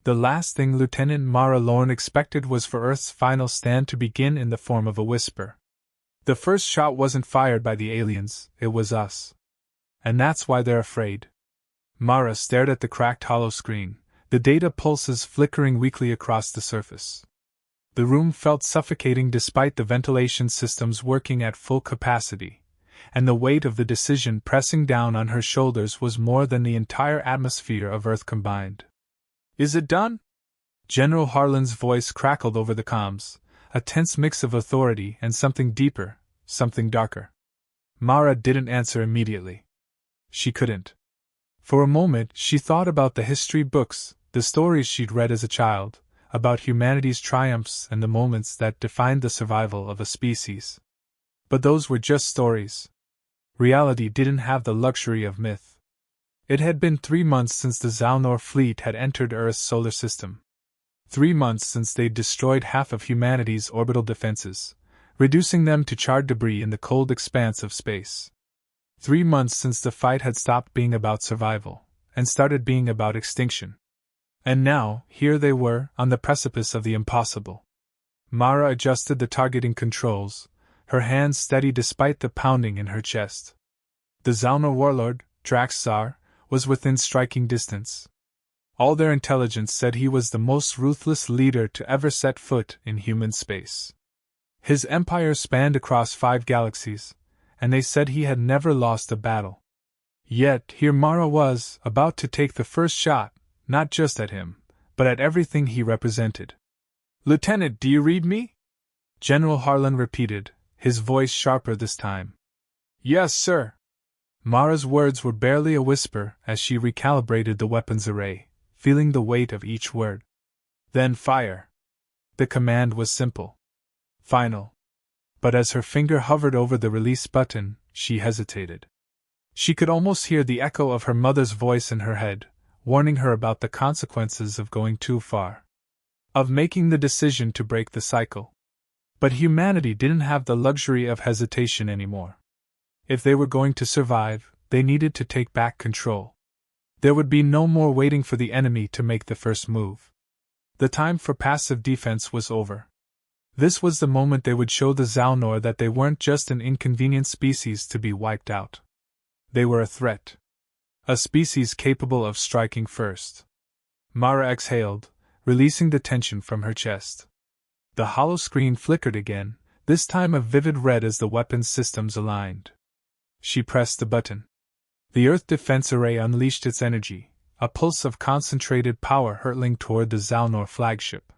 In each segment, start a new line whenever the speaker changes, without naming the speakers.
The last thing Lieutenant Mara Lorne expected was for Earth's final stand to begin in the form of a whisper. The first shot wasn't fired by the aliens, it was us. And that's why they're afraid. Mara stared at the cracked hollow screen, the data pulses flickering weakly across the surface. The room felt suffocating despite the ventilation systems working at full capacity, and the weight of the decision pressing down on her shoulders was more than the entire atmosphere of Earth combined. Is it done? General Harlan's voice crackled over the comms, a tense mix of authority and something deeper, something darker. Mara didn't answer immediately. She couldn't. For a moment, she thought about the history books, the stories she'd read as a child, about humanity's triumphs and the moments that defined the survival of a species. But those were just stories. Reality didn't have the luxury of myth. It had been 3 months since the Zalnor fleet had entered Earth's solar system. 3 months since they'd destroyed half of humanity's orbital defenses, reducing them to charred debris in the cold expanse of space. 3 months since the fight had stopped being about survival, and started being about extinction. And now, here they were, on the precipice of the impossible. Mara adjusted the targeting controls, her hands steady despite the pounding in her chest. The Zalnor warlord, Draxxar, was within striking distance. All their intelligence said he was the most ruthless leader to ever set foot in human space. His empire spanned across 5 galaxies, and they said he had never lost a battle. Yet here Mara was, about to take the first shot, not just at him, but at everything he represented. "Lieutenant, do you read me?" General Harlan repeated, his voice sharper this time. "Yes, sir." Mara's words were barely a whisper as she recalibrated the weapons array, feeling the weight of each word. "Then fire." The command was simple. Final. But as her finger hovered over the release button, she hesitated. She could almost hear the echo of her mother's voice in her head, warning her about the consequences of going too far. Of making the decision to break the cycle. But humanity didn't have the luxury of hesitation anymore. If they were going to survive, they needed to take back control. There would be no more waiting for the enemy to make the first move. The time for passive defense was over. This was the moment they would show the Zalnor that they weren't just an inconvenient species to be wiped out. They were a threat. A species capable of striking first. Mara exhaled, releasing the tension from her chest. The hollow screen flickered again, this time a vivid red as the weapons systems aligned. She pressed the button. The Earth Defense Array unleashed its energy, a pulse of concentrated power hurtling toward the Zalnor flagship.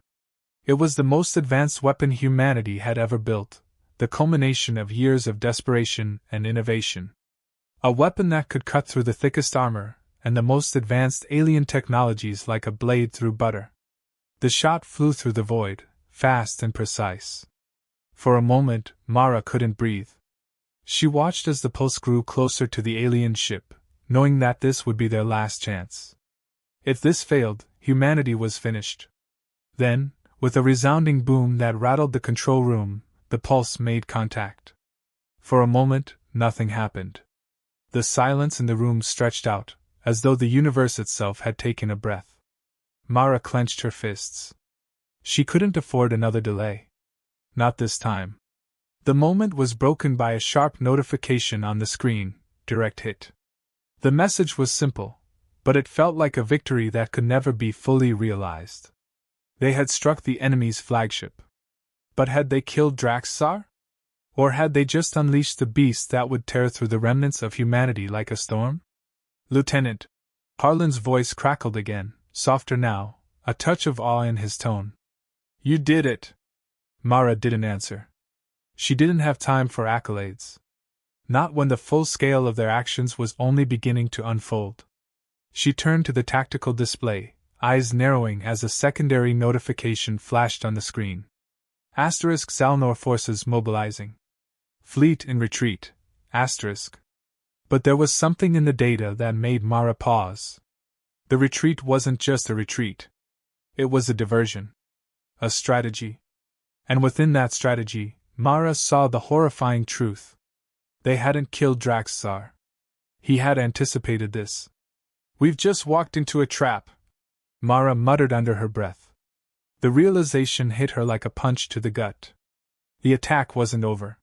It was the most advanced weapon humanity had ever built, the culmination of years of desperation and innovation. A weapon that could cut through the thickest armor, and the most advanced alien technologies like a blade through butter. The shot flew through the void, fast and precise. For a moment, Mara couldn't breathe. She watched as the pulse grew closer to the alien ship, knowing that this would be their last chance. If this failed, humanity was finished. Then, with a resounding boom that rattled the control room, the pulse made contact. For a moment, nothing happened. The silence in the room stretched out, as though the universe itself had taken a breath. Mara clenched her fists. She couldn't afford another delay. Not this time. The moment was broken by a sharp notification on the screen, direct hit. The message was simple, but it felt like a victory that could never be fully realized. They had struck the enemy's flagship. But had they killed Draxxar? Or had they just unleashed the beast that would tear through the remnants of humanity like a storm? "Lieutenant." Harlan's voice crackled again, softer now, a touch of awe in his tone. "You did it." Mara didn't answer. She didn't have time for accolades. Not when the full scale of their actions was only beginning to unfold. She turned to the tactical display, eyes narrowing as a secondary notification flashed on the screen. Asterisk Zalnor forces mobilizing. Fleet in retreat. Asterisk. But there was something in the data that made Mara pause. The retreat wasn't just a retreat. It was a diversion. A strategy. And within that strategy, Mara saw the horrifying truth. They hadn't killed Draxxar. He had anticipated this. "We've just walked into a trap." Mara muttered under her breath. The realization hit her like a punch to the gut. The attack wasn't over.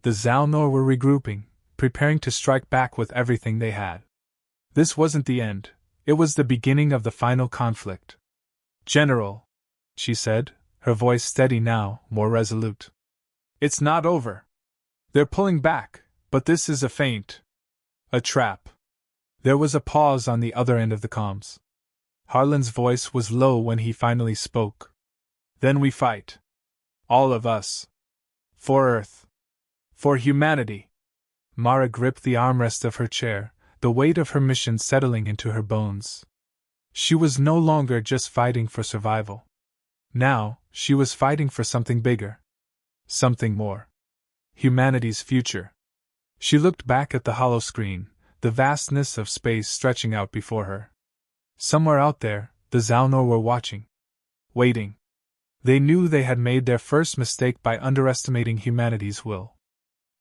The Zalnor were regrouping, preparing to strike back with everything they had. This wasn't the end, it was the beginning of the final conflict. General, she said, her voice steady now, more resolute. It's not over. They're pulling back, but this is a feint. A trap. There was a pause on the other end of the comms. Harlan's voice was low when he finally spoke. Then we fight. All of us. For Earth. For humanity. Mara gripped the armrest of her chair, the weight of her mission settling into her bones. She was no longer just fighting for survival. Now, she was fighting for something bigger. Something more. Humanity's future. She looked back at the holoscreen, the vastness of space stretching out before her. Somewhere out there, the Zalnor were watching. Waiting. They knew they had made their first mistake by underestimating humanity's will.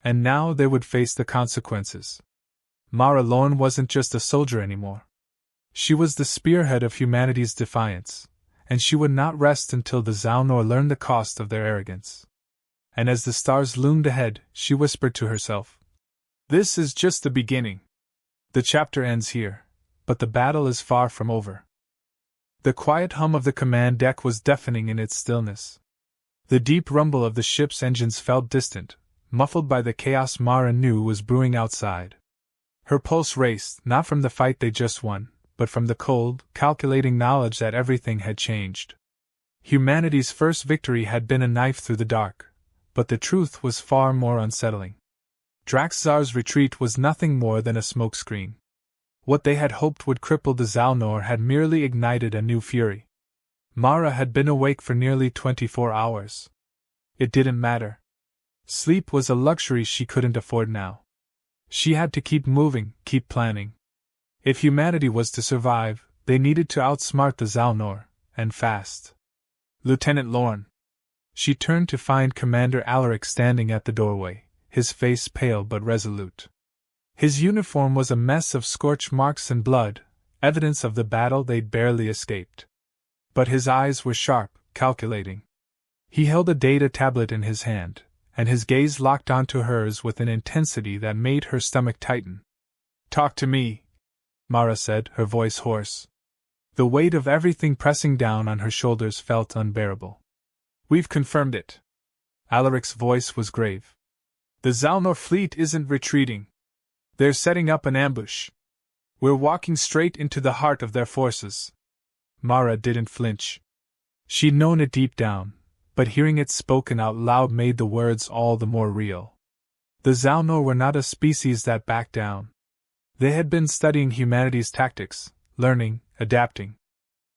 And now they would face the consequences. Mara Lorne wasn't just a soldier anymore. She was the spearhead of humanity's defiance, and she would not rest until the Zalnor learned the cost of their arrogance. And as the stars loomed ahead, she whispered to herself, "This is just the beginning. The chapter ends here, but the battle is far from over." The quiet hum of the command deck was deafening in its stillness. The deep rumble of the ship's engines felt distant, muffled by the chaos Mara knew was brewing outside. Her pulse raced, not from the fight they just won, but from the cold, calculating knowledge that everything had changed. Humanity's first victory had been a knife through the dark, but the truth was far more unsettling. Draxxar's retreat was nothing more than a smokescreen. What they had hoped would cripple the Zalnor had merely ignited a new fury. Mara had been awake for nearly 24 hours. It didn't matter. Sleep was a luxury she couldn't afford now. She had to keep moving, keep planning. If humanity was to survive, they needed to outsmart the Zalnor, and fast. "Lieutenant Lorne." She turned to find Commander Alaric standing at the doorway, his face pale but resolute. His uniform was a mess of scorch marks and blood, evidence of the battle they'd barely escaped. But his eyes were sharp, calculating. He held a data tablet in his hand, and his gaze locked onto hers with an intensity that made her stomach tighten. "Talk to me," Mara said, her voice hoarse. The weight of everything pressing down on her shoulders felt unbearable. "We've confirmed it." Alaric's voice was grave. "The Zalnor fleet isn't retreating. They're setting up an ambush. We're walking straight into the heart of their forces." Mara didn't flinch. She'd known it deep down, but hearing it spoken out loud made the words all the more real. The Zalnor were not a species that backed down. They had been studying humanity's tactics, learning, adapting.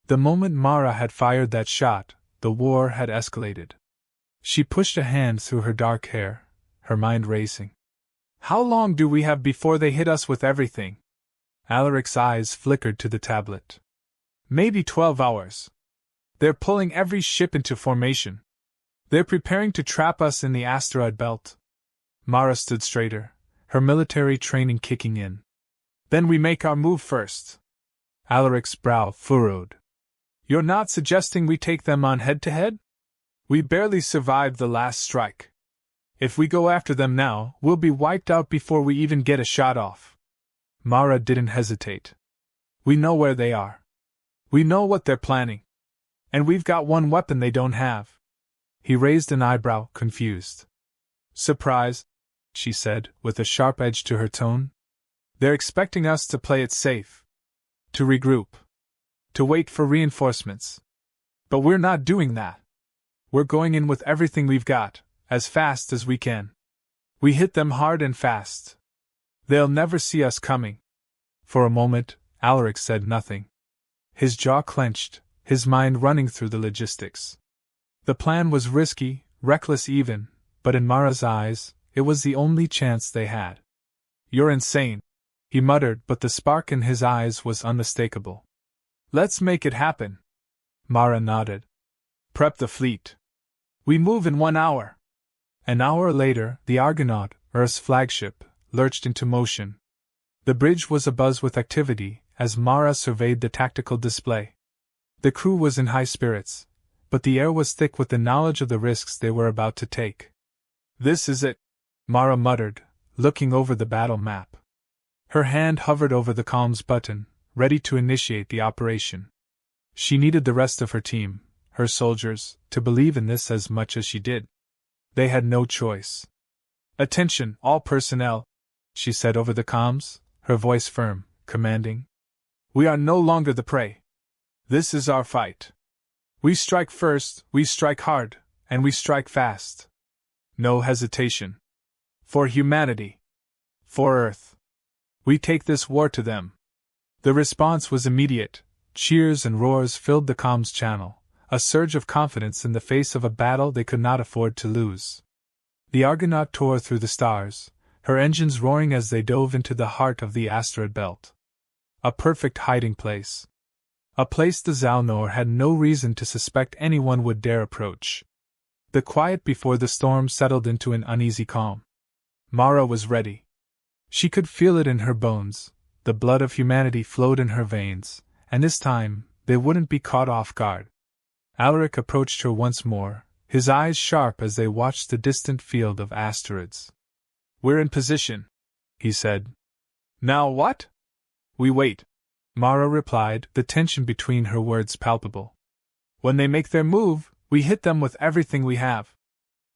The moment Mara had fired that shot, the war had escalated. She pushed a hand through her dark hair, her mind racing. "How long do we have before they hit us with everything?" Alaric's eyes flickered to the tablet. "Maybe 12 hours. They're pulling every ship into formation. They're preparing to trap us in the asteroid belt." Mara stood straighter, her military training kicking in. "Then we make our move first." Alaric's brow furrowed. "You're not suggesting we take them on head-to-head? We barely survived the last strike. If we go after them now, we'll be wiped out before we even get a shot off." Mara didn't hesitate. "We know where they are. We know what they're planning. And we've got one weapon they don't have." He raised an eyebrow, confused. "Surprise," she said, with a sharp edge to her tone. "They're expecting us to play it safe. To regroup. To wait for reinforcements. But we're not doing that. We're going in with everything we've got, as fast as we can. We hit them hard and fast. They'll never see us coming." For a moment, Alaric said nothing. His jaw clenched, his mind running through the logistics. The plan was risky, reckless even, but in Mara's eyes, it was the only chance they had. "You're insane," he muttered, but the spark in his eyes was unmistakable. "Let's make it happen." Mara nodded. "Prep the fleet. We move in 1 hour." An hour later, the Argonaut, Earth's flagship, lurched into motion. The bridge was abuzz with activity as Mara surveyed the tactical display. The crew was in high spirits, but the air was thick with the knowledge of the risks they were about to take. "This is it," Mara muttered, looking over the battle map. Her hand hovered over the comms button, ready to initiate the operation. She needed the rest of her team, her soldiers, to believe in this as much as she did. They had no choice. "Attention, all personnel," she said over the comms, her voice firm, commanding. "We are no longer the prey. This is our fight. We strike first, we strike hard, and we strike fast. No hesitation. For humanity. For Earth. We take this war to them." The response was immediate. Cheers and roars filled the comms channel, a surge of confidence in the face of a battle they could not afford to lose. The Argonaut tore through the stars, her engines roaring as they dove into the heart of the asteroid belt. A perfect hiding place. A place the Zalnor had no reason to suspect anyone would dare approach. The quiet before the storm settled into an uneasy calm. Mara was ready. She could feel it in her bones, the blood of humanity flowed in her veins, and this time, they wouldn't be caught off guard. Alaric approached her once more, his eyes sharp as they watched the distant field of asteroids. "We're in position," he said. "Now what?" "We wait," Mara replied, the tension between her words palpable. "When they make their move, we hit them with everything we have.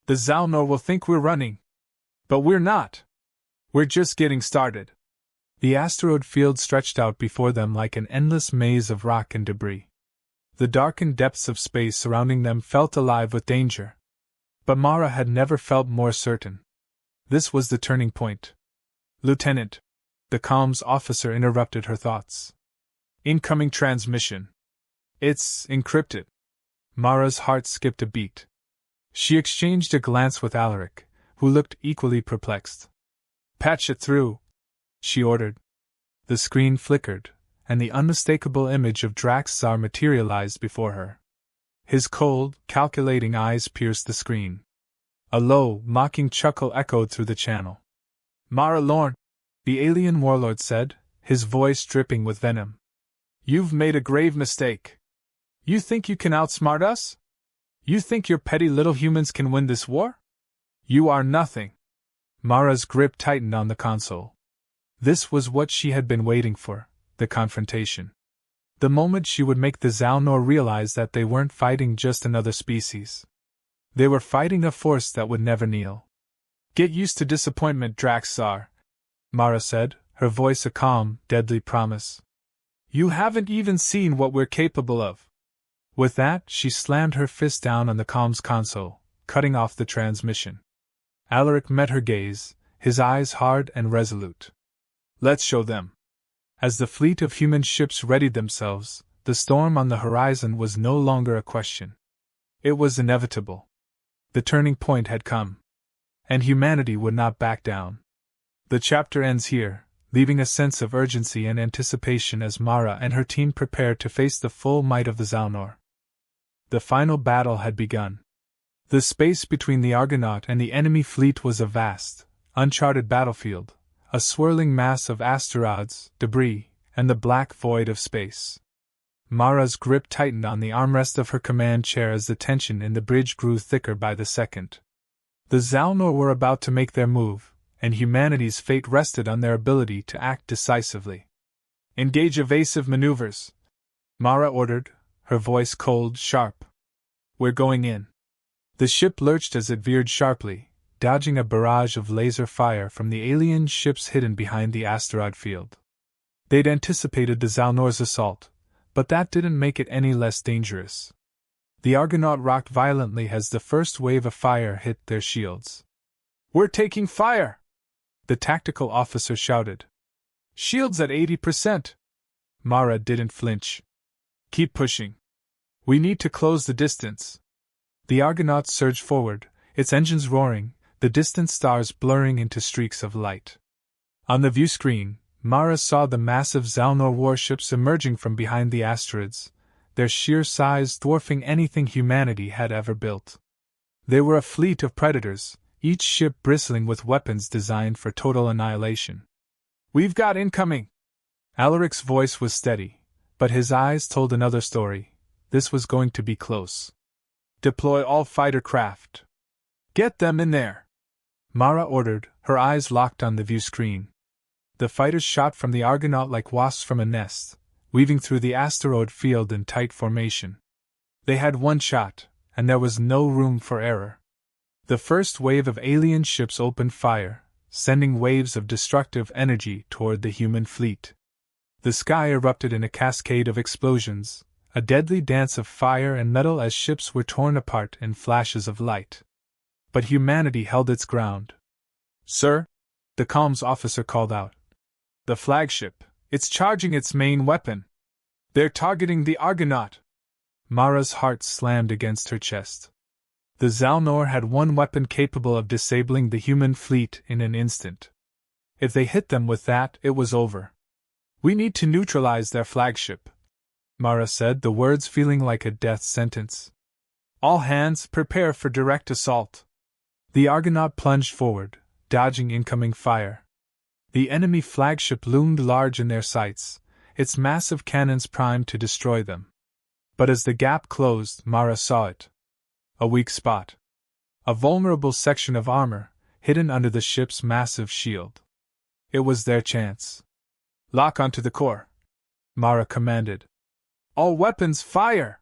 The Zalnor will think we're running. But we're not. We're just getting started." The asteroid field stretched out before them like an endless maze of rock and debris. The darkened depths of space surrounding them felt alive with danger. But Mara had never felt more certain. This was the turning point. "Lieutenant," the comms officer interrupted her thoughts. "Incoming transmission. It's encrypted." Mara's heart skipped a beat. She exchanged a glance with Alaric, who looked equally perplexed. "Patch it through," she ordered. The screen flickered, and the unmistakable image of Draxxar materialized before her. His cold, calculating eyes pierced the screen. A low, mocking chuckle echoed through the channel. "Mara Lorne," the alien warlord said, his voice dripping with venom. "You've made a grave mistake. You think you can outsmart us? You think your petty little humans can win this war? You are nothing." Mara's grip tightened on the console. This was what she had been waiting for, the confrontation. The moment she would make the Zalnor realize that they weren't fighting just another species. They were fighting a force that would never kneel. "Get used to disappointment, Draxxar," Mara said, her voice a calm, deadly promise. "You haven't even seen what we're capable of." With that, she slammed her fist down on the comms console, cutting off the transmission. Alaric met her gaze, his eyes hard and resolute. "Let's show them." As the fleet of human ships readied themselves, the storm on the horizon was no longer a question. It was inevitable. The turning point had come. And humanity would not back down. The chapter ends here, leaving a sense of urgency and anticipation as Mara and her team prepared to face the full might of the Zalnor. The final battle had begun. The space between the Argonaut and the enemy fleet was a vast, uncharted battlefield, a swirling mass of asteroids, debris, and the black void of space. Mara's grip tightened on the armrest of her command chair as the tension in the bridge grew thicker by the second. The Zalnor were about to make their move, and humanity's fate rested on their ability to act decisively. "Engage evasive maneuvers," Mara ordered, her voice cold, sharp. "We're going in." The ship lurched as it veered sharply, dodging a barrage of laser fire from the alien ships hidden behind the asteroid field. They'd anticipated the Zalnor's assault, but that didn't make it any less dangerous. The Argonaut rocked violently as the first wave of fire hit their shields. "We're taking fire!" the tactical officer shouted. "Shields at 80%. Mara didn't flinch. "Keep pushing. We need to close the distance." The Argonaut surged forward, its engines roaring, the distant stars blurring into streaks of light. On the view screen, Mara saw the massive Zalnor warships emerging from behind the asteroids, their sheer size dwarfing anything humanity had ever built. They were a fleet of predators, each ship bristling with weapons designed for total annihilation. "We've got incoming!" Alaric's voice was steady, but his eyes told another story. this was going to be close. Deploy all fighter craft. Get them in there, Mara ordered, her eyes locked on the view screen. The fighters shot from the Argonaut like wasps from a nest, weaving through the asteroid field in tight formation. They had one shot, and there was no room for error. The first wave of alien ships opened fire, sending waves of destructive energy toward the human fleet. The sky erupted in a cascade of explosions, a deadly dance of fire and metal as ships were torn apart in flashes of light. But humanity held its ground. Sir, the comms officer called out. The flagship, it's charging its main weapon. They're targeting the Argonaut. Mara's heart slammed against her chest. The Zalnor had one weapon capable of disabling the human fleet in an instant. If they hit them with that, it was over. We need to neutralize their flagship, Mara said, the words feeling like a death sentence. All hands, prepare for direct assault. The Argonaut plunged forward, dodging incoming fire. The enemy flagship loomed large in their sights, its massive cannons primed to destroy them. But as the gap closed, Mara saw it. A weak spot. A vulnerable section of armor, hidden under the ship's massive shield. It was their chance. Lock onto the core, Mara commanded. All weapons fire!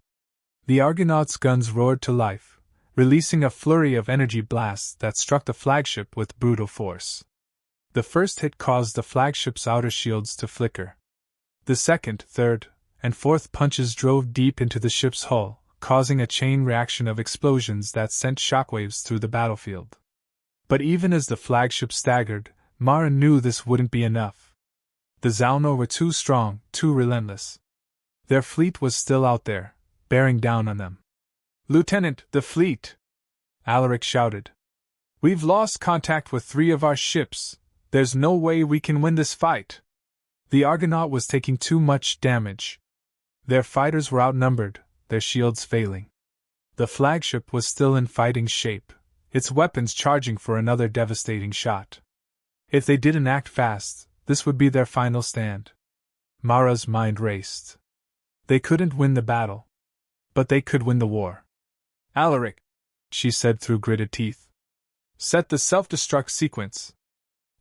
The Argonaut's guns roared to life, releasing a flurry of energy blasts that struck the flagship with brutal force. The first hit caused the flagship's outer shields to flicker. The second, third, and fourth punches drove deep into the ship's hull, causing a chain reaction of explosions that sent shockwaves through the battlefield. But even as the flagship staggered, Mara knew this wouldn't be enough. The Zalnor were too strong, too relentless. Their fleet was still out there, bearing down on them. Lieutenant, the fleet! Alaric shouted. We've lost contact with 3 of our ships. There's no way we can win this fight. The Argonaut was taking too much damage. Their fighters were outnumbered, their shields failing. The flagship was still in fighting shape, its weapons charging for another devastating shot. If they didn't act fast, this would be their final stand. Mara's mind raced. They couldn't win the battle, but they could win the war. Alaric, she said through gritted teeth. Set the self-destruct sequence.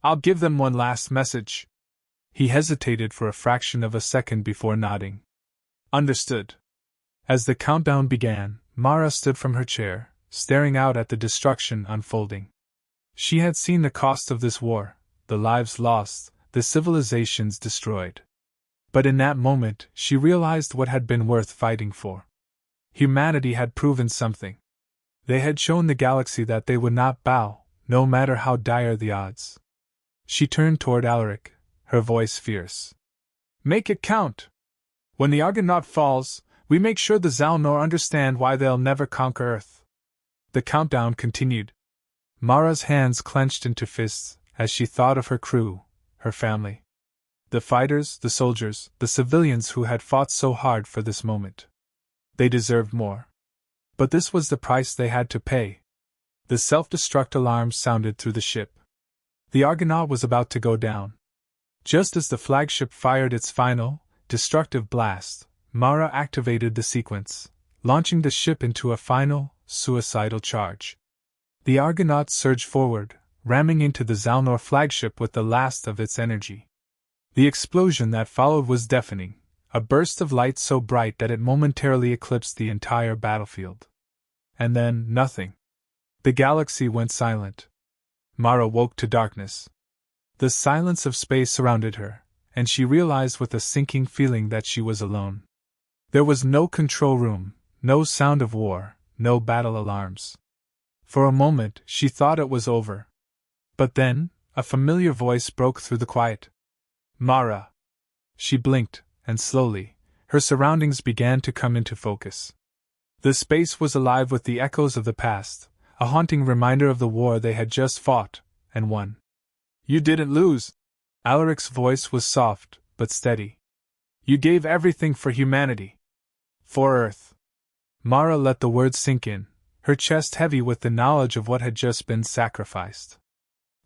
I'll give them one last message. He hesitated for a fraction of a second before nodding. Understood. As the countdown began, Mara stood from her chair, staring out at the destruction unfolding. She had seen the cost of this war, the lives lost, the civilizations destroyed. But in that moment, she realized what had been worth fighting for. Humanity had proven something. They had shown the galaxy that they would not bow, no matter how dire the odds. She turned toward Alaric, her voice fierce. Make it count! When the Argonaut falls, we make sure the Zalnor understand why they'll never conquer Earth. The countdown continued. Mara's hands clenched into fists as she thought of her crew, her family. The fighters, the soldiers, the civilians who had fought so hard for this moment. They deserved more. But this was the price they had to pay. The self-destruct alarm sounded through the ship. The Argonaut was about to go down. Just as the flagship fired its final, destructive blast, Mara activated the sequence, launching the ship into a final, suicidal charge. The Argonaut surged forward, ramming into the Zalnor flagship with the last of its energy. The explosion that followed was deafening, a burst of light so bright that it momentarily eclipsed the entire battlefield. And then, nothing. The galaxy went silent. Mara woke to darkness. The silence of space surrounded her, and she realized with a sinking feeling that she was alone. There was no control room, no sound of war, no battle alarms. For a moment, she thought it was over. But then, a familiar voice broke through the quiet. Mara! She blinked, and slowly, her surroundings began to come into focus. The space was alive with the echoes of the past, a haunting reminder of the war they had just fought, and won. You didn't lose. Alaric's voice was soft, but steady. You gave everything for humanity. For Earth. Mara let the words sink in, her chest heavy with the knowledge of what had just been sacrificed.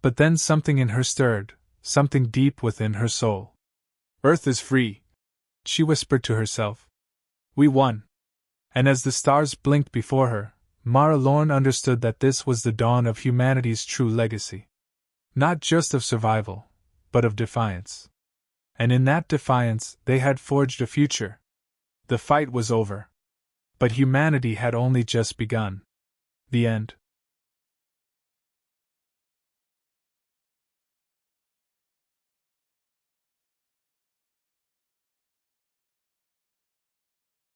But then something in her stirred, something deep within her soul. Earth is free, she whispered to herself. We won. And as the stars blinked before her, Mara Lorne understood that this was the dawn of humanity's true legacy. Not just of survival, but of defiance. And in that defiance, they had forged a future. The fight was over. But humanity had only just begun. The end.